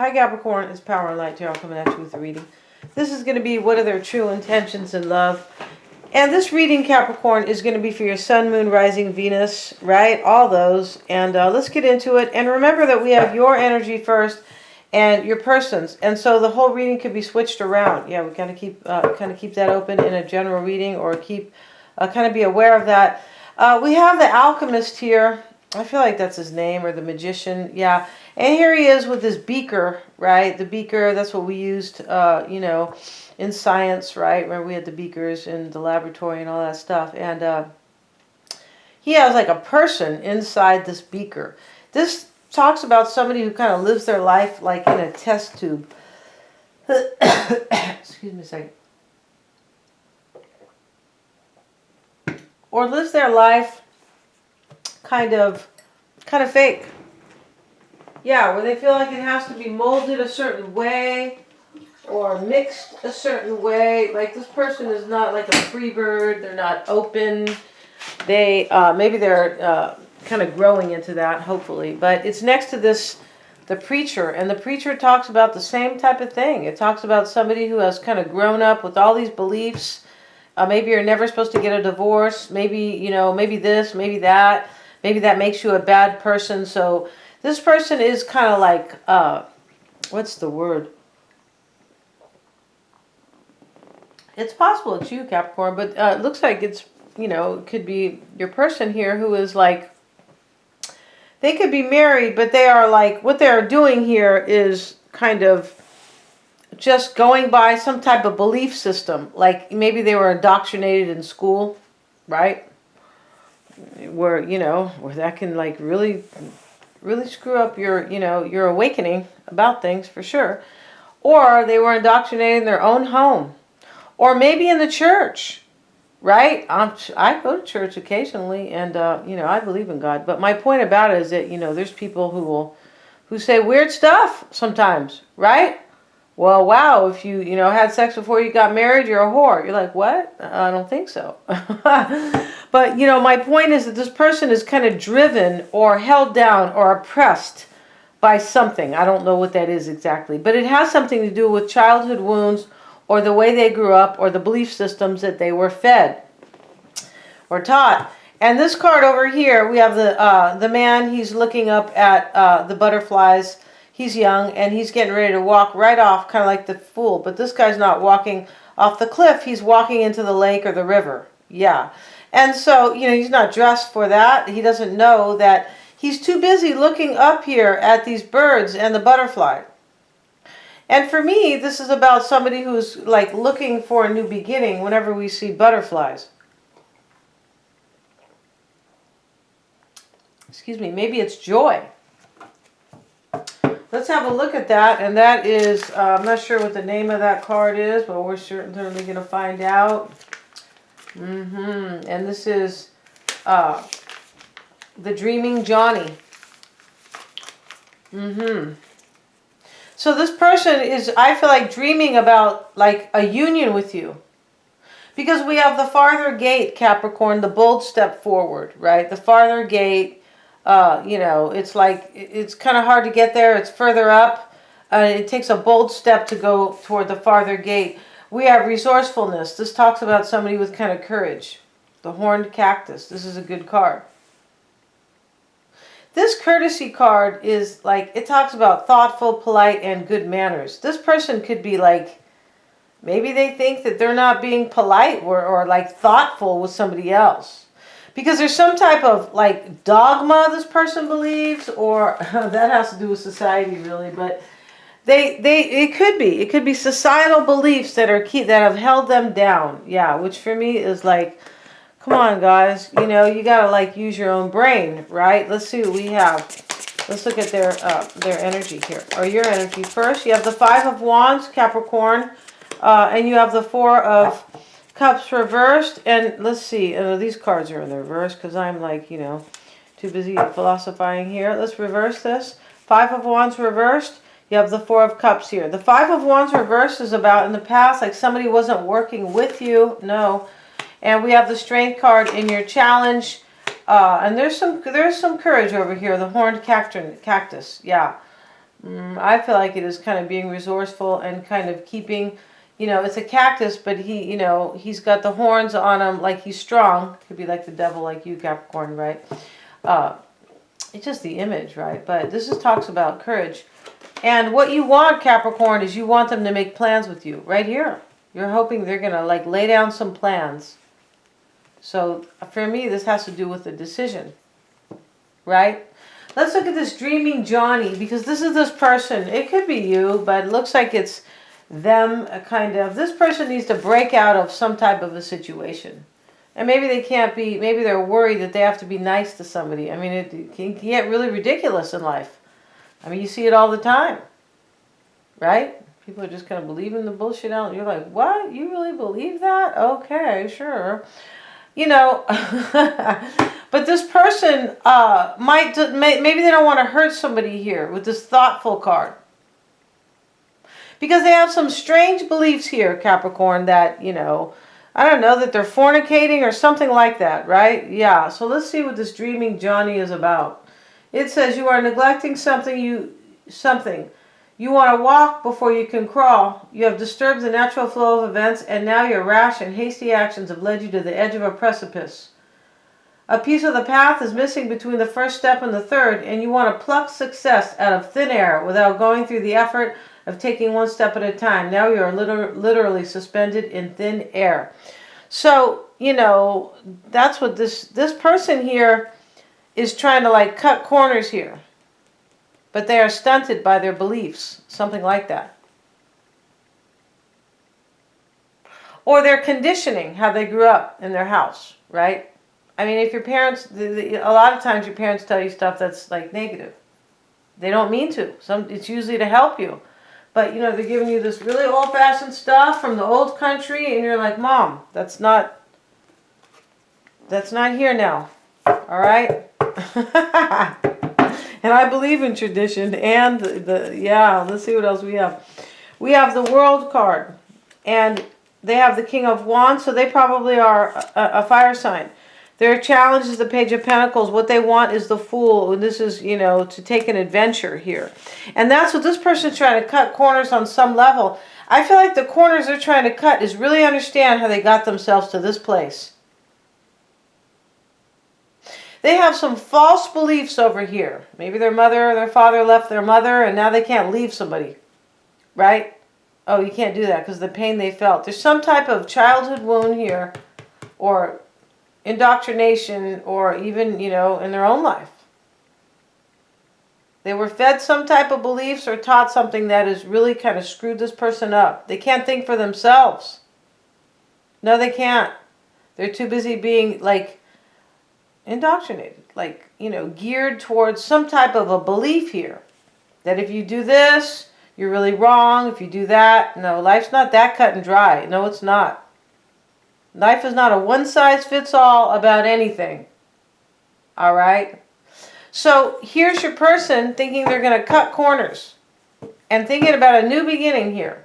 Hi Capricorn, it's Power and Light Tarot coming at you with a reading. This is going to be what are their true intentions in love. And this reading, Capricorn, is going to be for your Sun, Moon, Rising, Venus, right? All those. And let's get into it. And remember that we have your energy first and your person's. And so the whole reading could be switched around. Yeah, we kind of keep that open in a general reading, or keep kind of be aware of that. We have the Alchemist here. I feel like that's his name, or the Magician. Yeah. And here he is with his beaker, right? The beaker, that's what we used, in science, right? Remember we had the beakers in the laboratory and all that stuff. And he has like a person inside this beaker. This talks about somebody who kind of lives their life like in a test tube. Excuse me a second. Or lives their life kind of fake. Yeah, where they feel like it has to be molded a certain way or mixed a certain way. Like this person is not like a free bird. They're not open. They maybe they're kind of growing into that, hopefully. But it's next to this, the preacher. And the preacher talks about the same type of thing. It talks about somebody who has kind of grown up with all these beliefs. Maybe you're never supposed to get a divorce. Maybe, maybe this, maybe that. Maybe that makes you a bad person. So this person is kind of like, what's the word? It's possible it's you, Capricorn, but it looks like it's, it could be your person here who is like, they could be married, but they are like, what they're doing here is kind of just going by some type of belief system. Like maybe they were indoctrinated in school, right? Where, where that can like really screw up your awakening about things, for sure. Or they were indoctrinated in their own home, or maybe in the church, right? I go to church occasionally, and I believe in God. But my point about it is that there's people who say weird stuff sometimes, right? Well, wow, if you had sex before you got married, you're a whore. You're like, what? I don't think so. But, my point is that this person is kind of driven or held down or oppressed by something. I don't know what that is exactly. But it has something to do with childhood wounds, or the way they grew up, or the belief systems that they were fed or taught. And this card over here, we have the man. He's looking up at the butterflies. He's young, and he's getting ready to walk right off, kind of like the Fool. But this guy's not walking off the cliff. He's walking into the lake or the river. Yeah. And so, he's not dressed for that. He doesn't know that he's too busy looking up here at these birds and the butterfly. And for me, this is about somebody who's like looking for a new beginning whenever we see butterflies. Excuse me, maybe it's joy. Let's have a look at that. And that is, I'm not sure what the name of that card is, but we're certainly going to find out. And this is the Dreaming Johnny. So this person is, I feel like, dreaming about like a union with you. Because we have the farther gate, Capricorn, the bold step forward, right? The farther gate, it's like, it's kind of hard to get there. It's further up. It takes a bold step to go toward the farther gate. We have resourcefulness. This talks about somebody with kind of courage. The Horned Cactus. This is a good card. This courtesy card is like, it talks about thoughtful, polite, and good manners. This person could be like, maybe they think that they're not being polite or like thoughtful with somebody else. Because there's some type of like dogma this person believes, or that has to do with society really, but it could be societal beliefs that have held them down. Yeah, which for me is like, come on guys, you gotta like use your own brain, right? Let's see what we have. Let's look at their energy here, or your energy first. You have the Five of Wands, Capricorn, and you have the Four of Cups reversed. And let's see, these cards are in the reverse because I'm like, too busy philosophizing here. Let's reverse this. Five of Wands reversed. You have the Four of Cups here. The Five of Wands reversed is about in the past, like somebody wasn't working with you. No. And we have the Strength card in your challenge. And there's some courage over here. The Horned Cactus. Yeah. I feel like it is kind of being resourceful and kind of keeping, it's a cactus, but he's got the horns on him like he's strong. Could be like the devil, like you, Capricorn, right? Uh, it's just the image, right? But this talks about courage. And what you want, Capricorn, is you want them to make plans with you right here. You're hoping they're going to like lay down some plans. So for me, this has to do with a decision, right? Let's look at this dreaming Johnny, because this is this person. It could be you, but it looks like it's them, kind of. This person needs to break out of some type of a situation. And maybe they can't be, maybe they're worried that they have to be nice to somebody. I mean, it can get really ridiculous in life. I mean, you see it all the time, right? People are just kind of believing the bullshit out. And you're like, what? You really believe that? Okay, sure. But this person maybe they don't want to hurt somebody here with this thoughtful card. Because they have some strange beliefs here, Capricorn, that, I don't know, that they're fornicating or something like that, right? Yeah, so let's see what this dreaming Johnny is about. It says you are neglecting something. You want to walk before you can crawl. You have disturbed the natural flow of events, and now your rash and hasty actions have led you to the edge of a precipice. A piece of the path is missing between the first step and the third, and you want to pluck success out of thin air without going through the effort of taking one step at a time. Now you are literally suspended in thin air. So, that's what this person here is trying to like cut corners here. But they are stunted by their beliefs, something like that. Or their conditioning, how they grew up in their house, right? I mean, if your parents, a lot of times your parents tell you stuff that's like negative. They don't mean to. It's usually to help you. But, they're giving you this really old-fashioned stuff from the old country, and you're like, Mom, that's not here now. All right? And I believe in tradition and let's see what else we have. We have the World card, and they have the King of Wands, so they probably are a fire sign. Their challenge is the Page of Pentacles. What they want is the Fool, and this is, to take an adventure here. And that's what this person's trying to cut corners on some level. I feel like the corners they're trying to cut is really understand how they got themselves to this place. They have some false beliefs over here. Maybe their mother or their father left their mother, and now they can't leave somebody, right? Oh, you can't do that because of the pain they felt. There's some type of childhood wound here, or indoctrination, or even, in their own life. They were fed some type of beliefs or taught something that has really kind of screwed this person up. They can't think for themselves. No, they can't. They're too busy being, like, indoctrinated, like, geared towards some type of a belief here. That if you do this, you're really wrong. If you do that, no, life's not that cut and dry. No, it's not. Life is not a one-size-fits-all about anything. All right? So here's your person thinking they're going to cut corners and thinking about a new beginning here.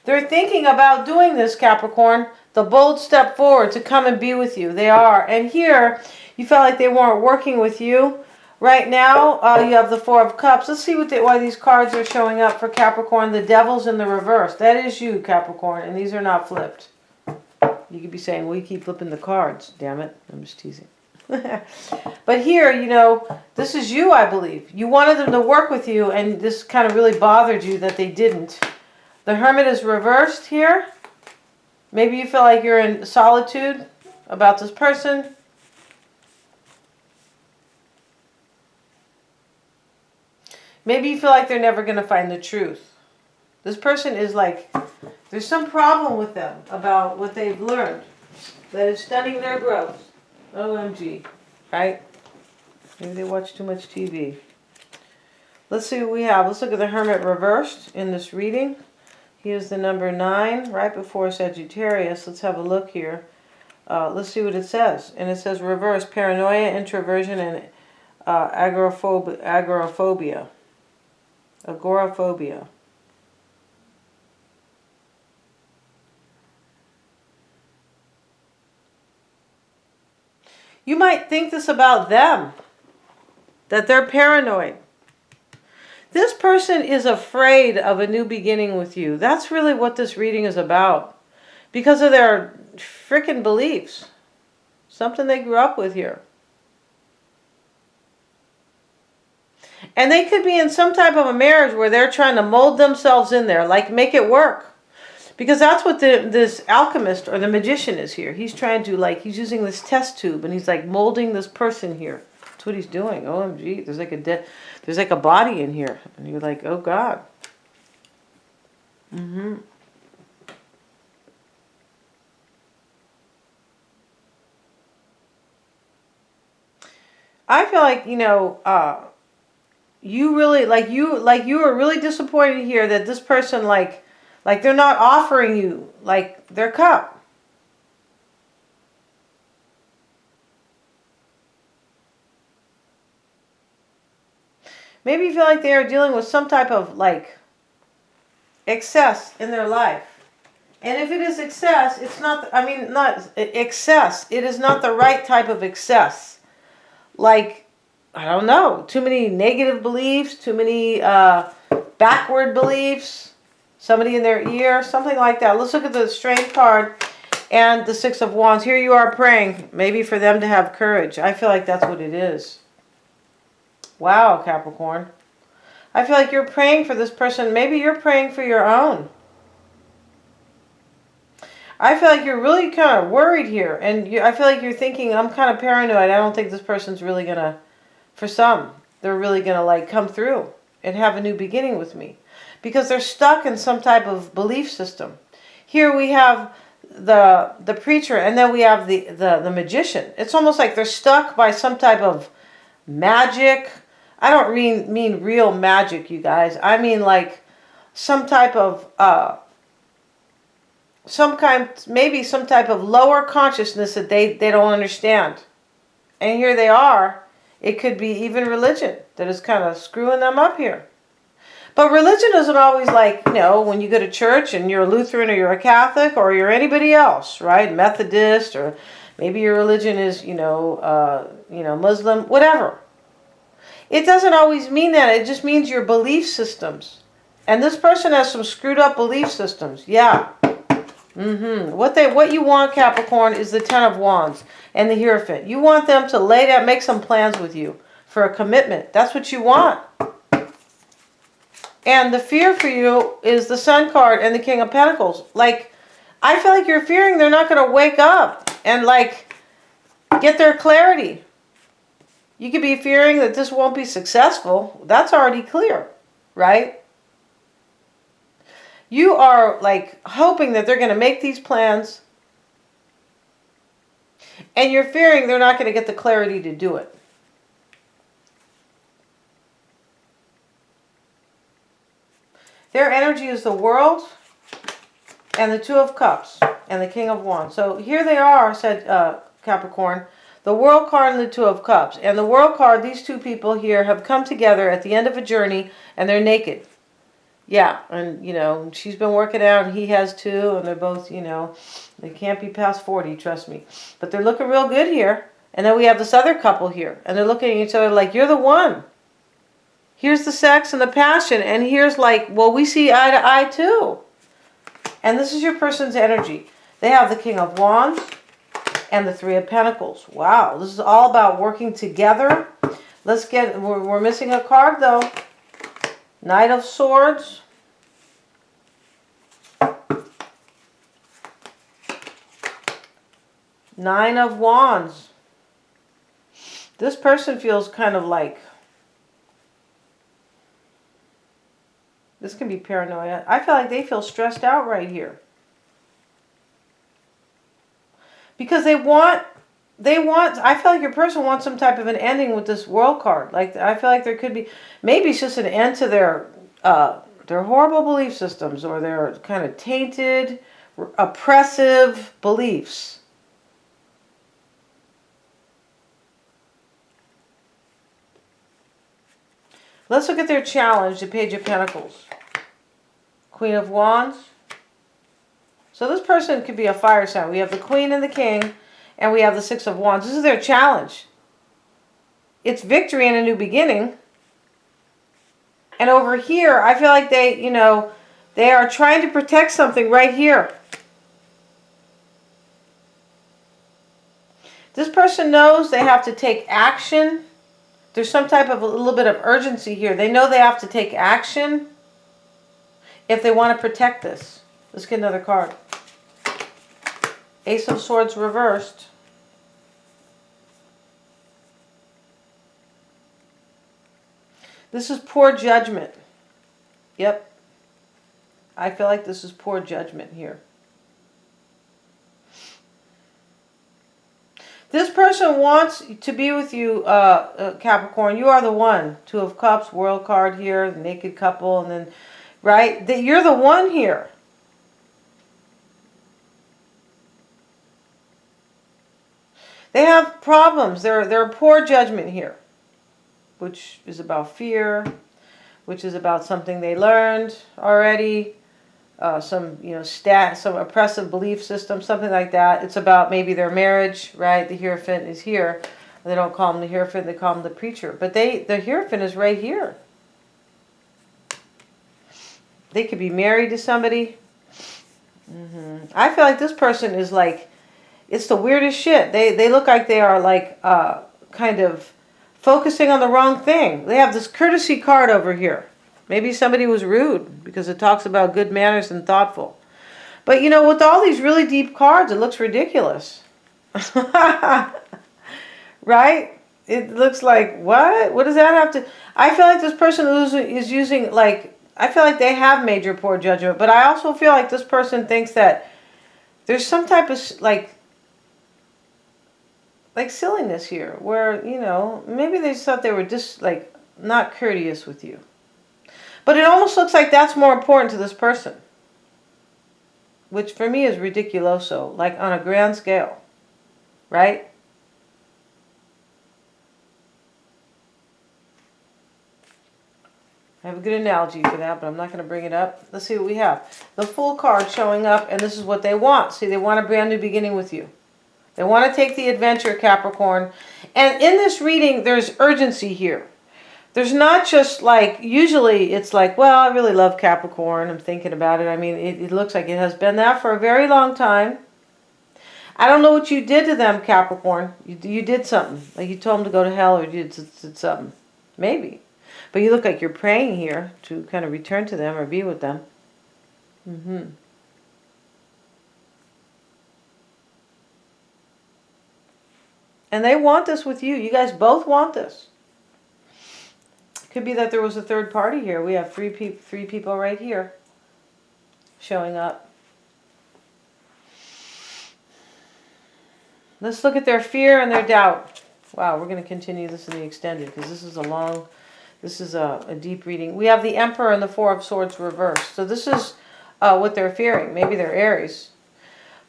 They're thinking about doing this, Capricorn, the bold step forward to come and be with you. They are. And here, you felt like they weren't working with you. Right now, you have the Four of Cups. Let's see why these cards are showing up for Capricorn. The Devil's in the reverse. That is you, Capricorn, and these are not flipped. You could be saying, well, you keep flipping the cards. Damn it. I'm just teasing. But here, this is you, I believe. You wanted them to work with you, and this kind of really bothered you that they didn't. The Hermit is reversed here. Maybe you feel like you're in solitude about this person. Maybe you feel like they're never going to find the truth. This person is like, there's some problem with them about what they've learned that is stunning their growth. OMG, right? Maybe they watch too much TV. Let's see what we have. Let's look at the Hermit reversed in this reading. He is the number 9, right before Sagittarius. Let's have a look here. Let's see what it says. And it says reverse, paranoia, introversion, and agoraphobia. Agoraphobia. You might think this about them, that they're paranoid. This person is afraid of a new beginning with you. That's really what this reading is about. Because of their freaking beliefs. Something they grew up with here. And they could be in some type of a marriage where they're trying to mold themselves in there, like make it work. Because that's what this alchemist or the magician is here. He's trying to, like, he's using this test tube and he's like molding this person here. That's what he's doing. OMG, there's like a body in here. And you're like, oh God. I feel like, you really, you are really disappointed here that this person, like they're not offering you, like, their cup. Maybe you feel like they are dealing with some type of, like, excess in their life. And if it is excess, it's not, not excess. It is not the right type of excess. Like, I don't know, too many negative beliefs, too many backward beliefs, somebody in their ear, something like that. Let's look at the Strength card and the Six of Wands. Here you are praying, maybe for them to have courage. I feel like that's what it is. Wow, Capricorn. I feel like you're praying for this person. Maybe you're praying for your own. I feel like you're really kind of worried here. And I feel like you're thinking, I'm kind of paranoid. I don't think this person's really going to, for some, they're really going to, like, come through and have a new beginning with me. Because they're stuck in some type of belief system. Here we have the preacher, and then we have the magician. It's almost like they're stuck by some type of magic. I don't mean real magic, you guys. I mean, like, some type of maybe some type of lower consciousness that they don't understand. And here they are. It could be even religion that is kind of screwing them up here. But religion isn't always like, when you go to church and you're a Lutheran or you're a Catholic or you're anybody else, right? Methodist, or maybe your religion is, Muslim, whatever. It doesn't always mean that. It just means your belief systems. And this person has some screwed up belief systems. Yeah. What you want, Capricorn, is the Ten of Wands and the Hierophant. You want them to lay down, make some plans with you for a commitment. That's what you want. And the fear for you is the Sun card and the King of Pentacles. Like, I feel like you're fearing they're not going to wake up and, like, get their clarity. You could be fearing that this won't be successful. That's already clear, right? You are, like, hoping that they're going to make these plans. And you're fearing they're not going to get the clarity to do it. Their energy is the World and the Two of Cups and the King of Wands. So here they are, said Capricorn. The World card and the Two of Cups. And the World card, these two people here have come together at the end of a journey and they're naked. Yeah, and, she's been working out and he has too. And they're both, they can't be past 40, trust me. But they're looking real good here. And then we have this other couple here. And they're looking at each other like, you're the one. Here's the sex and the passion. And here's like, well, we see eye to eye too. And this is your person's energy. They have the King of Wands and the Three of Pentacles. Wow, this is all about working together. We're missing a card though. Knight of Swords. Nine of Wands. This person feels kind of like, this can be paranoia. I feel like they feel stressed out right here. Because I feel like your person wants some type of an ending with this World card. Like, I feel like there could be, maybe it's just an end to their horrible belief systems or their kind of tainted, oppressive beliefs. Let's look at their challenge, the Page of Pentacles. Queen of Wands. So this person could be a fire sign. We have the Queen and the King, and we have the Six of Wands. This is their challenge. It's victory and a new beginning. And over here, I feel like they, they are trying to protect something right here. This person knows they have to take action. There's some type of a little bit of urgency here. They know they have to take action if they want to protect this. Let's get another card. Ace of Swords reversed. This is poor judgment. Yep. I feel like this is poor judgment here. This person wants to be with you, Capricorn. You are the one. Two of Cups, World card here, the naked couple, and then, right? You're the one here. They have problems. They're poor judgment here, which is about fear, which is about something they learned already. Some some oppressive belief system, something like that. It's about maybe their marriage, right? The Hierophant is here. They don't call him the Hierophant, they call him the preacher. But the Hierophant is right here. They could be married to somebody. I feel like this person is like, it's the weirdest shit. They look like they are like kind of focusing on the wrong thing. They have this courtesy card over here. Maybe somebody was rude because it talks about good manners and thoughtful. But with all these really deep cards, it looks ridiculous. Right? It looks like, what? What does that have to... I feel like this person is using, like... I feel like they have major poor judgment. But I also feel like this person thinks that there's some type of, like silliness here. Where, maybe they thought they were just, like, not courteous with you. But it almost looks like that's more important to this person. Which for me is ridiculoso. Like on a grand scale. Right? I have a good analogy for that, but I'm not going to bring it up. Let's see what we have. The Fool card showing up, and this is what they want. See, they want a brand new beginning with you. They want to take the adventure, Capricorn. And in this reading, there's urgency here. There's not just like, usually it's like, well, I really love Capricorn. I'm thinking about it. I mean, it looks like it has been that for a very long time. I don't know what you did to them, Capricorn. You did something. Like you told them to go to hell or you did something. Maybe. But you look like you're praying here to kind of return to them or be with them. And they want this with you. You guys both want this. Could be that there was a third party here. We have three people right here showing up. Let's look at their fear and their doubt. Wow, we're going to continue this in the extended because this is a deep reading. We have the Emperor and the Four of Swords reversed. So this is what they're fearing. Maybe they're Aries.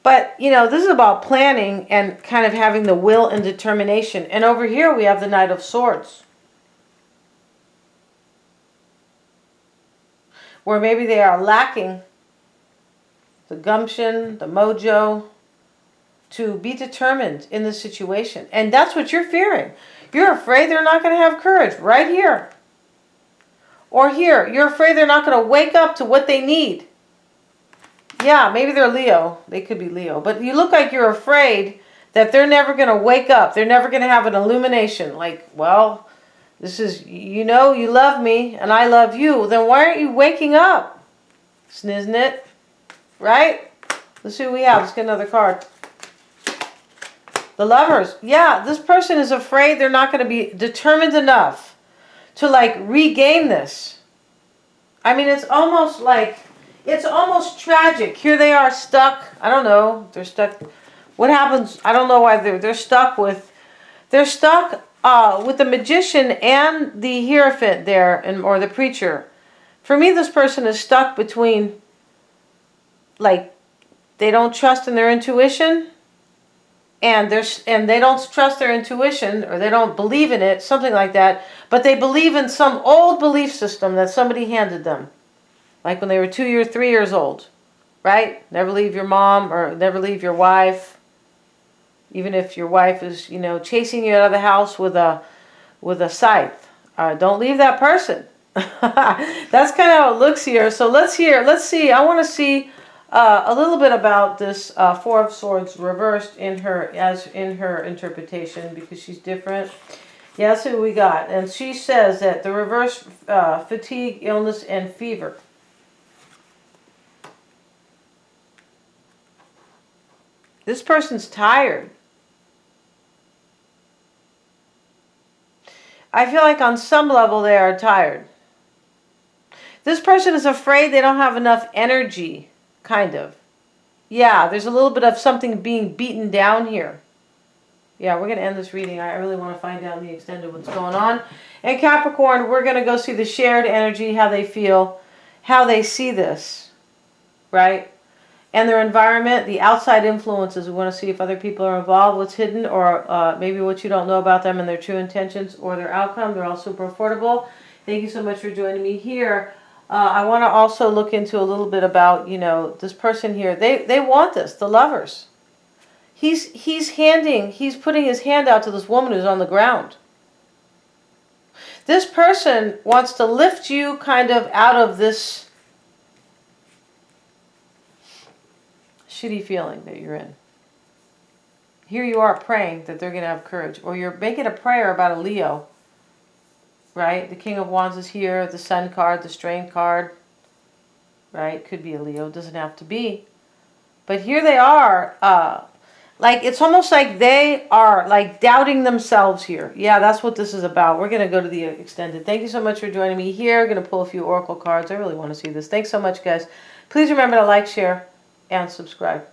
But, this is about planning and kind of having the will and determination. And over here we have the Knight of Swords. Where maybe they are lacking the gumption, the mojo, to be determined in this situation. And that's what you're fearing. You're afraid they're not going to have courage right here. Or here, you're afraid they're not going to wake up to what they need. Yeah, maybe they're Leo. They could be Leo. But you look like you're afraid that they're never going to wake up. They're never going to have an illumination. Like, well... This is, you love me and I love you. Then why aren't you waking up? Sniznit. Right? Let's see what we have. Let's get another card. The Lovers. Yeah, this person is afraid they're not going to be determined enough to like regain this. I mean, it's almost tragic. Here they are stuck. I don't know. They're stuck. What happens? I don't know why they're stuck with the Magician and the Hierophant there, or the Preacher. For me, this person is stuck between, like, they don't trust in their intuition, and they don't trust their intuition, or they don't believe in it, something like that, but they believe in some old belief system that somebody handed them, like when they were 2 or 3 years old, right? Never leave your mom, or never leave your wife. Even if your wife is, chasing you out of the house with a scythe. Don't leave that person. That's kind of how it looks here. So let's see. I want to see a little bit about this Four of Swords reversed in her interpretation, because she's different. Yeah, that's who we got. And she says that the reverse fatigue, illness, and fever. This person's tired. I feel like on some level they are tired. This person is afraid they don't have enough energy, kind of. Yeah, there's a little bit of something being beaten down here. Yeah, we're going to end this reading. I really want to find out in the extended what's going on. And Capricorn, we're going to go see the shared energy, how they feel, how they see this, right? And their environment, the outside influences. We want to see if other people are involved, what's hidden, or maybe what you don't know about them and their true intentions or their outcome. They're all super affordable. Thank you so much for joining me here. I want to also look into a little bit about, this person here. They want this, the lovers. He's putting his hand out to this woman who's on the ground. This person wants to lift you kind of out of this shitty feeling that you're in. Here you are praying that they're going to have courage. Or you're making a prayer about a Leo. Right? The King of Wands is here. The Sun card, the Strength card. Right? Could be a Leo. Doesn't have to be. But here they are. It's almost like they are like doubting themselves here. Yeah, that's what this is about. We're going to go to the extended. Thank you so much for joining me here. I'm going to pull a few oracle cards. I really want to see this. Thanks so much, guys. Please remember to like, share, and subscribe.